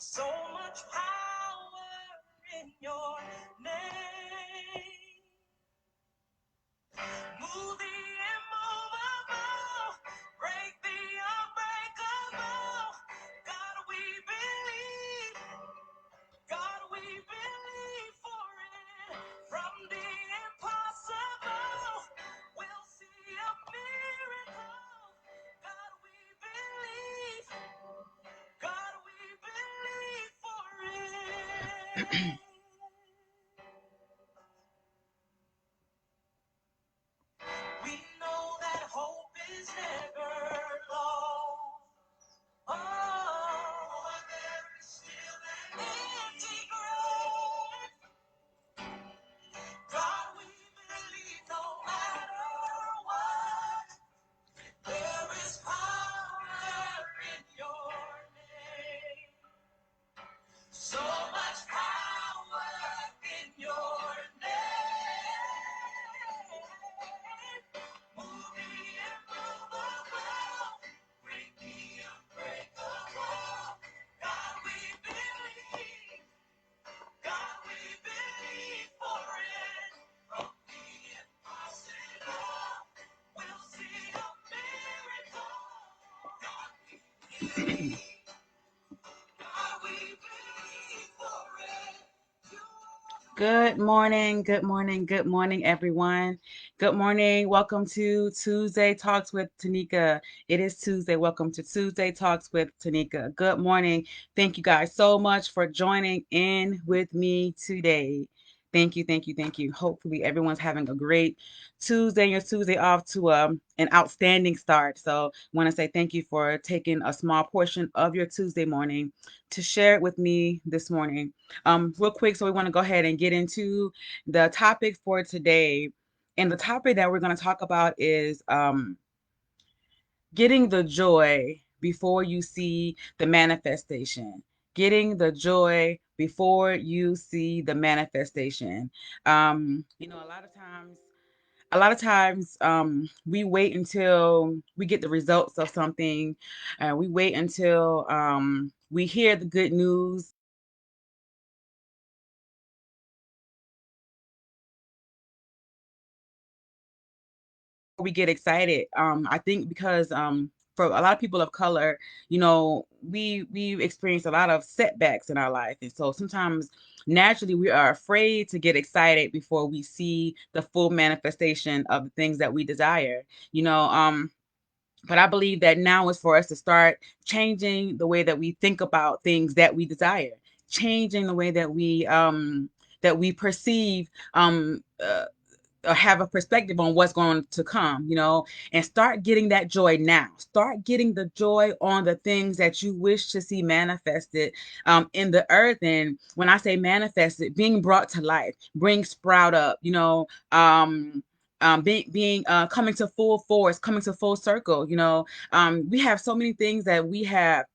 So much power in your name. Move the immovable, break the unbreakable. God, we believe. God, we believe for it. From the impossible, we'll see a miracle. God, we believe. God, we believe for it. We know that hope is never lost. Oh, there is still an empty grave. God, we believe no matter what, there is power in your name. So much power in your name. Move the immovable, break the unbreakable. God, we believe. God, we believe for it. From the impossible, we'll see a miracle. God, we believe. God, we believe for it. Good morning, good morning, good morning, everyone. Good morning. Welcome to Tuesday Talks with Tanika. It is Tuesday. Welcome to Tuesday Talks with Tanika. Good morning. Thank you guys so much for joining in with me today. Thank you, thank you, thank you. Hopefully everyone's having a great Tuesday. Your Tuesday off to an outstanding start. So I want to say thank you for taking a small portion of your Tuesday morning to share it with me this morning. Real quick, so we want to go ahead and get into the topic for today. And the topic that we're going to talk about is getting the joy before you see the manifestation. Getting the joy before you see the manifestation. A lot of times, we wait until we get the results of something. We wait until we hear the good news. We get excited. I think because for a lot of people of color, we experience a lot of setbacks in our life, and so sometimes naturally we are afraid to get excited before we see the full manifestation of the things that we desire. You know, but I believe that now is for us to start changing the way that we think about things that we desire, changing the way that we perceive or have a perspective on what's going to come, and start getting that joy now. Start getting the joy on the things that you wish to see manifested in the earth. And when I say manifested, being brought to life, bring sprout up, being coming to full force, coming to full circle. We have so many things that we have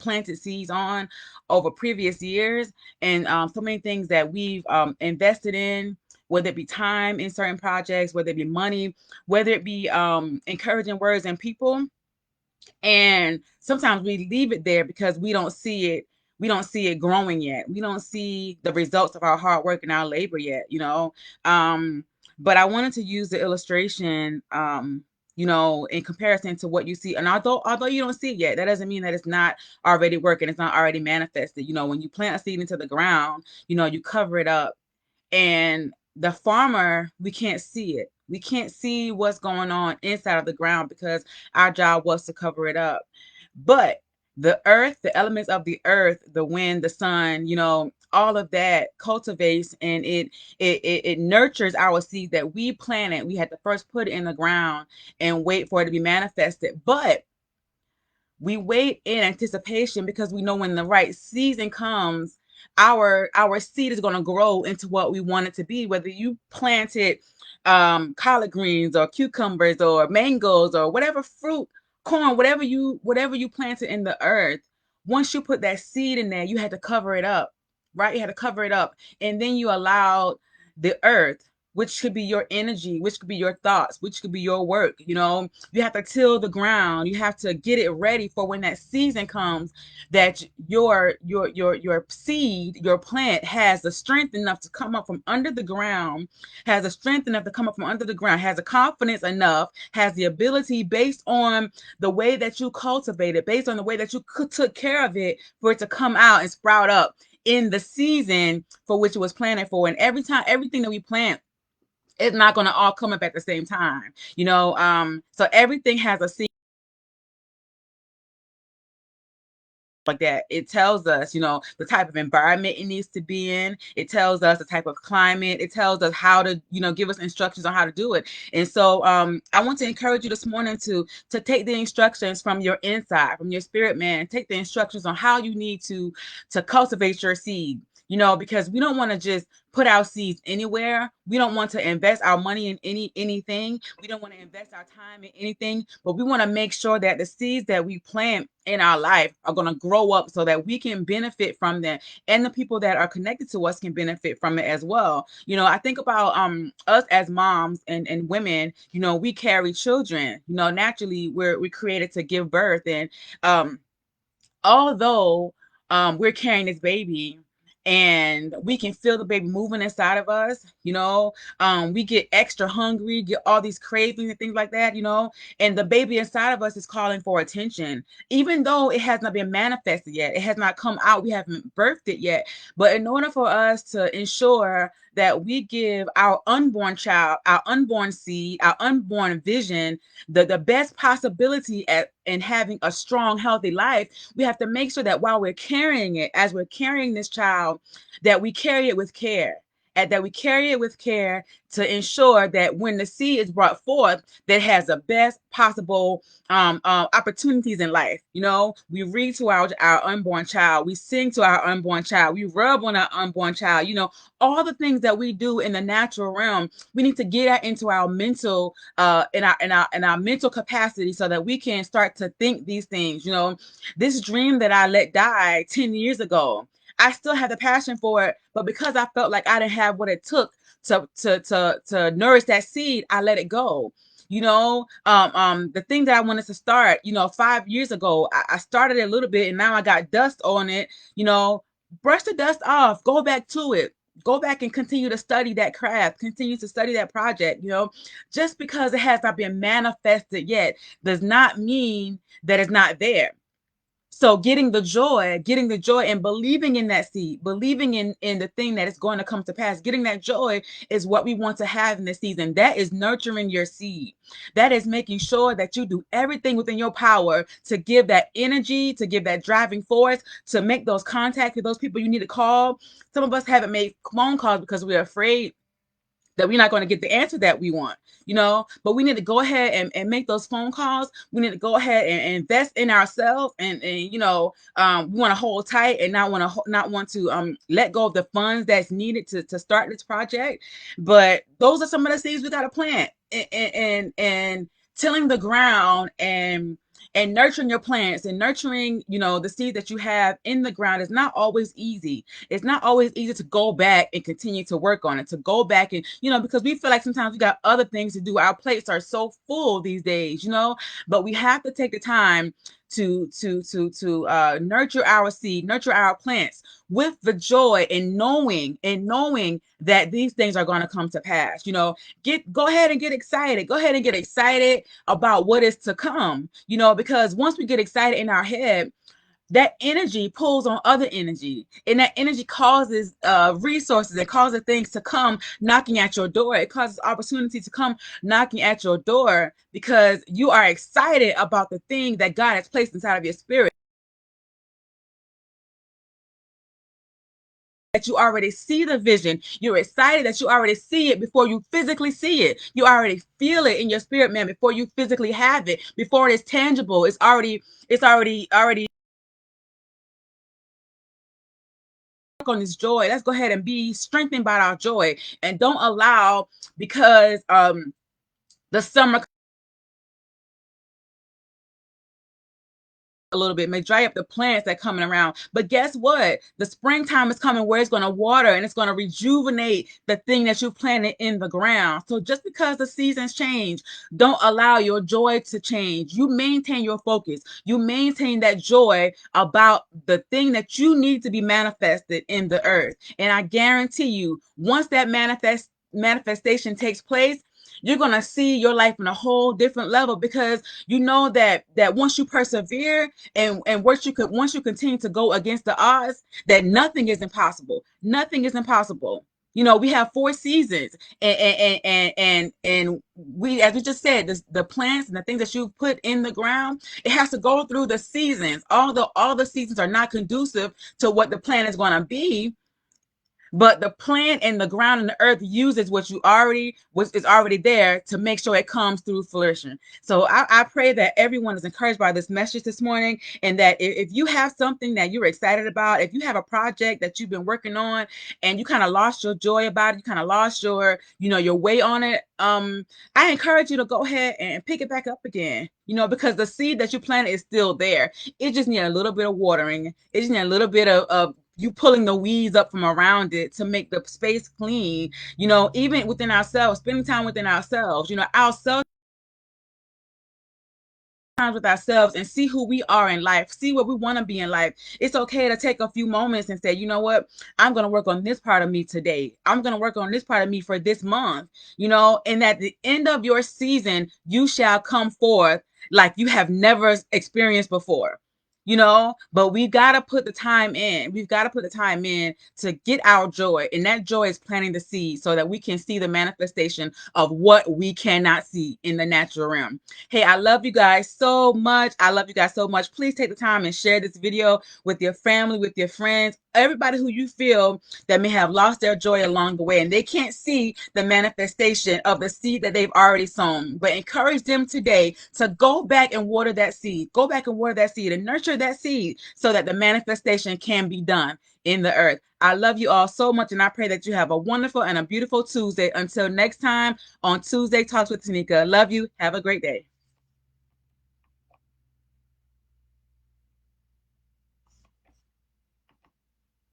planted seeds on over previous years, and so many things that we've invested in, whether it be time in certain projects, whether it be money, whether it be encouraging words and people. And sometimes we leave it there because we don't see it. We don't see it growing yet. We don't see the results of our hard work and our labor yet. But I wanted to use the illustration, in comparison to what you see. And although you don't see it yet, that doesn't mean that it's not already working. It's not already manifested. When you plant a seed into the ground, you cover it up, and the farmer, we can't see it. We can't see what's going on inside of the ground because our job was to cover it up. But the earth, the elements of the earth, the wind, the sun, all of that cultivates, and it nurtures our seed that we planted. We had to first put it in the ground and wait for it to be manifested. But we wait in anticipation because we know when the right season comes, our seed is going to grow into what we want it to be. Whether you planted collard greens or cucumbers or mangoes or whatever fruit, corn, whatever you planted in the earth, once you put that seed in there, you had to cover it up, right? You had to cover it up, and then you allowed the earth, which could be your energy, which could be your thoughts, which could be your work. You have to till the ground. You have to get it ready for when that season comes, that your seed, your plant has the strength enough to come up from under the ground, has the strength enough to come up from under the ground, has the confidence enough, has the ability based on the way that you cultivate it, based on the way that you took care of it, for it to come out and sprout up in the season for which it was planted for. And every time, everything that we plant, it's not going to all come up at the same time, so everything has a season. Like that, it tells us, the type of environment it needs to be in. It tells us the type of climate. It tells us how to, give us instructions on how to do it. And so I want to encourage you this morning to take the instructions from your inside, from your spirit man. Take the instructions on how you need to cultivate your seed, because we don't want to just put our seeds anywhere. We don't want to invest our money in anything. We don't want to invest our time in anything, but we want to make sure that the seeds that we plant in our life are going to grow up so that we can benefit from them, and the people that are connected to us can benefit from it as well. I think about us as moms and women. We carry children. Naturally we're created to give birth, and although we're carrying this baby and we can feel the baby moving inside of us, we get extra hungry, get all these cravings and things like that, and the baby inside of us is calling for attention, even though it has not been manifested yet. It has not come out. We haven't birthed it yet. But in order for us to ensure that we give our unborn child, our unborn seed, our unborn vision, the best possibility in having a strong, healthy life, we have to make sure that while we're carrying it, as we're carrying this child, that we carry it with care. And that we carry it with care to ensure that when the seed is brought forth, that has the best possible opportunities in life. We read to our unborn child, we sing to our unborn child, we rub on our unborn child. All the things that we do in the natural realm, we need to get that into our mental, in our mental capacity, so that we can start to think these things. This dream that I let die 10 years ago, I still have the passion for it, but because I felt like I didn't have what it took to nourish that seed, I let it go. The thing that I wanted to start, 5 years ago, I started a little bit, and now I got dust on it. Brush the dust off, go back to it. Go back and continue to study that craft, continue to study that project. Just because it has not been manifested yet does not mean that it's not there. So getting the joy and believing in that seed, believing in the thing that is going to come to pass, getting that joy is what we want to have in this season. That is nurturing your seed. That is making sure that you do everything within your power to give that energy, to give that driving force, to make those contacts with those people you need to call. Some of us haven't made phone calls because we're afraid that we're not going to get the answer that we want, but we need to go ahead and make those phone calls. We need to go ahead and invest in ourselves, and we want to hold tight and not want to let go of the funds that's needed to start this project. But those are some of the seeds we got to plant, and tilling the ground, and nurturing your plants, and nurturing, the seed that you have in the ground is not always easy. It's not always easy to go back and continue to work on it, to go back and, because we feel like sometimes we got other things to do. Our plates are so full these days, but we have to take the time to nurture our seed, nurture our plants with the joy, and knowing that these things are going to come to pass. Go ahead and get excited. Go ahead and get excited about what is to come, because once we get excited in our head, that energy pulls on other energy, and that energy causes resources. It causes things to come knocking at your door. It causes opportunity to come knocking at your door, because you are excited about the thing that God has placed inside of your spirit, that you already see the vision. You're excited that you already see it before you physically see it. You already feel it in your spirit, man, before you physically have it, before it is tangible. It's already on this joy. Let's go ahead and be strengthened by our joy, and don't allow, because the summer a little bit, may dry up the plants that coming around. But guess what? The springtime is coming where it's going to water and it's going to rejuvenate the thing that you planted in the ground. So just because the seasons change, don't allow your joy to change. You maintain your focus. You maintain that joy about the thing that you need to be manifested in the earth. And I guarantee you, once that manifestation takes place, you're going to see your life in a whole different level, because you know that once you persevere and once you continue to go against the odds, that nothing is impossible. Nothing is impossible. You know, we have 4 seasons, and we, as we just said, the plants and the things that you put in the ground, it has to go through the seasons. All the seasons are not conducive to what the plant is going to be, but the plant and the ground and the earth uses what is already there to make sure it comes through fruition. So I pray that everyone is encouraged by this message this morning, and that if you have something that you're excited about, if you have a project that you've been working on and you kind of lost your joy about it, you kind of lost your way on it, I encourage you to go ahead and pick it back up again, because the seed that you planted is still there. It just needs a little bit of watering. It just needs a little bit of you pulling the weeds up from around it to make the space clean. Even within ourselves, spending time within ourselves, ourselves times with ourselves, and see who we are in life, see what we want to be in life. It's okay to take a few moments and say, you know what, I'm going to work on this part of me today. I'm going to work on this part of me for this month, and at the end of your season, you shall come forth like you have never experienced before. But we've got to put the time in. We've got to put the time in to get our joy. And that joy is planting the seed so that we can see the manifestation of what we cannot see in the natural realm. Hey, I love you guys so much. I love you guys so much. Please take the time and share this video with your family, with your friends, everybody who you feel that may have lost their joy along the way and they can't see the manifestation of the seed that they've already sown. But encourage them today to go back and water that seed. Go back and water that seed and nurture that seed so that the manifestation can be done in the earth. I love you all so much, and I pray that you have a wonderful and a beautiful Tuesday. Until next time on Tuesday Talks with Tanika. Love you. Have a great day.